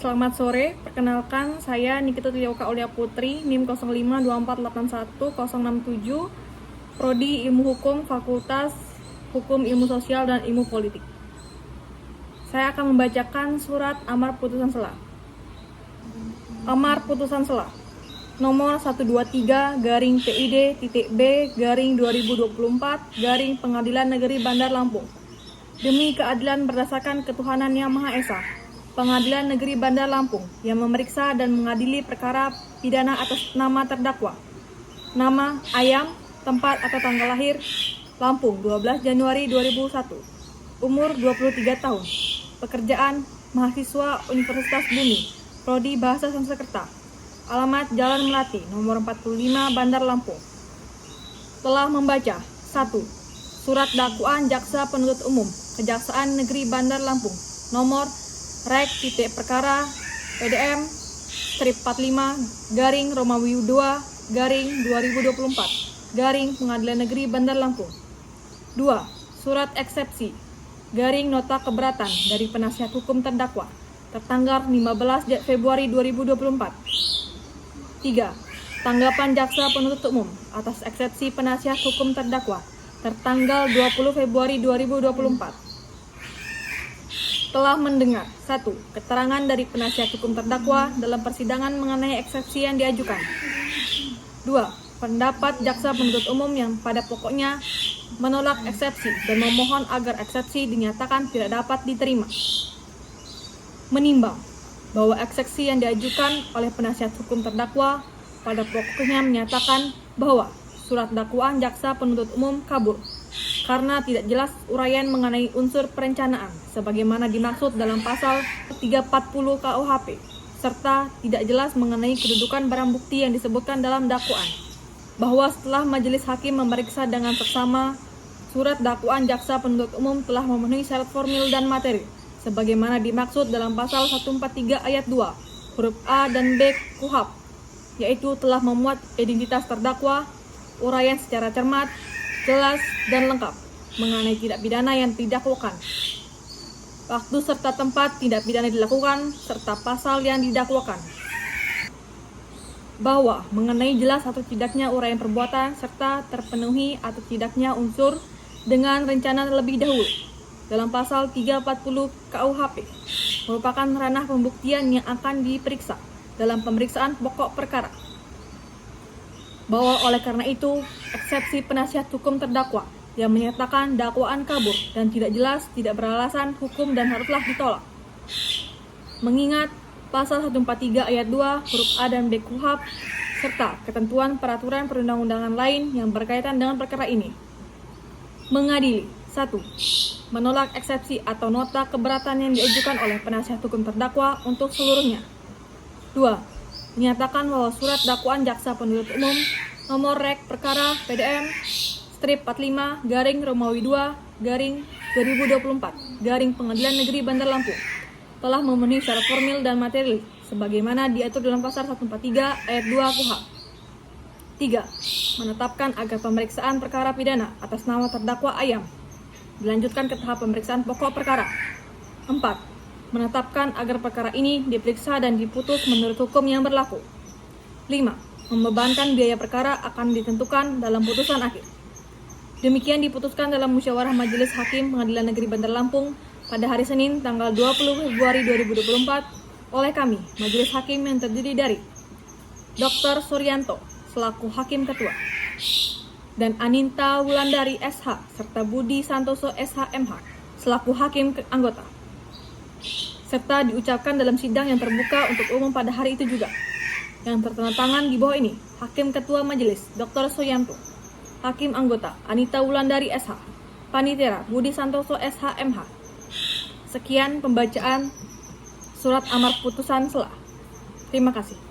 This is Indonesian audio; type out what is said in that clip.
Selamat sore, perkenalkan saya Nikita Tilyauka Aulia Putri, NIM 0524811067, Prodi Ilmu Hukum, Fakultas Hukum Ilmu Sosial dan Ilmu Politik. Saya akan membacakan surat amar putusan sela. Amar putusan sela nomor 123/PID.B/2024 Pengadilan Negeri Bandar Lampung. Demi keadilan berdasarkan ketuhanan Yang Maha Esa, Pengadilan Negeri Bandar Lampung yang memeriksa dan mengadili perkara pidana atas nama terdakwa. Nama Ayam, tempat atau tanggal lahir Lampung 12 Januari 2001. Umur 23 tahun. Pekerjaan mahasiswa Universitas Bumi, Prodi Bahasa Sanskerta. Alamat Jalan Melati, nomor 45 Bandar Lampung. Telah membaca 1. Surat dakwaan Jaksa Penuntut Umum Kejaksaan Negeri Bandar Lampung nomor Rek.Perkara PDM strip 45 Romawi 2 2024 Pengadilan Negeri Bandar Lampung. 2. Surat eksepsi nota keberatan dari penasihat hukum terdakwa tertanggal 15 Februari 2024. 3. Tanggapan Jaksa Penuntut Umum atas eksepsi penasihat hukum terdakwa tertanggal 20 Februari 2024. Telah mendengar 1. Keterangan dari penasihat hukum terdakwa dalam persidangan mengenai eksepsi yang diajukan. 2. Pendapat Jaksa Penuntut Umum yang pada pokoknya menolak eksepsi dan memohon agar eksepsi dinyatakan tidak dapat diterima. Menimbang bahwa eksepsi yang diajukan oleh penasihat hukum terdakwa pada pokoknya menyatakan bahwa surat dakwaan Jaksa Penuntut Umum kabur karena tidak jelas uraian mengenai unsur perencanaan sebagaimana dimaksud dalam pasal 340 KUHP serta tidak jelas mengenai kedudukan barang bukti yang disebutkan dalam dakwaan. Bahwa setelah majelis hakim memeriksa dengan seksama, surat dakwaan Jaksa Penuntut Umum telah memenuhi syarat formil dan materi sebagaimana dimaksud dalam pasal 143 ayat 2 huruf A dan B KUHP, yaitu telah memuat identitas terdakwa, uraian secara cermat, jelas, dan lengkap mengenai tindak pidana yang didakwakan, waktu serta tempat tindak pidana dilakukan, serta pasal yang didakwakan. Bahwa mengenai jelas atau tidaknya uraian perbuatan, serta terpenuhi atau tidaknya unsur dengan rencana terlebih dahulu dalam pasal 340 KUHP merupakan ranah pembuktian yang akan diperiksa dalam pemeriksaan pokok perkara. Bahwa oleh karena itu, eksepsi penasihat hukum terdakwa yang menyatakan dakwaan kabur dan tidak jelas, tidak beralasan hukum dan haruslah ditolak. Mengingat pasal 143 ayat 2 huruf A dan B KUHP serta ketentuan peraturan perundang-undangan lain yang berkaitan dengan perkara ini. Mengadili 1. Menolak eksepsi atau nota keberatan yang diajukan oleh penasihat hukum terdakwa untuk seluruhnya. 2. Menyatakan bahwa surat dakwaan Jaksa Penuntut Umum nomor Rek Perkara PDM strip 45 Romawi 2 2024 Pengadilan Negeri Bandar Lampung telah memenuhi syarat formil dan materi sebagaimana diatur dalam pasal 143 ayat 2 KUHP. 3. Menetapkan agar pemeriksaan perkara pidana atas nama terdakwa Ayam dilanjutkan ke tahap pemeriksaan pokok perkara. 4. Menetapkan agar perkara ini diperiksa dan diputus menurut hukum yang berlaku. 5. Membebankan biaya perkara akan ditentukan dalam putusan akhir. Demikian diputuskan dalam musyawarah Majelis Hakim Pengadilan Negeri Bandar Lampung pada hari Senin tanggal 20 Februari 2024 oleh kami, Majelis Hakim yang terdiri dari Dr. Suryanto selaku Hakim Ketua dan Aninta Wulandari SH serta Budi Santoso SH.MH selaku Hakim Anggota, serta diucapkan dalam sidang yang terbuka untuk umum pada hari itu juga. Yang tertanda tangan di bawah ini, Hakim Ketua Majelis, Dr. Suryanto, Hakim Anggota, Anita Wulandari SH, Panitera, Budi Santoso SH.MH. Sekian pembacaan surat amar putusan sela. Terima kasih.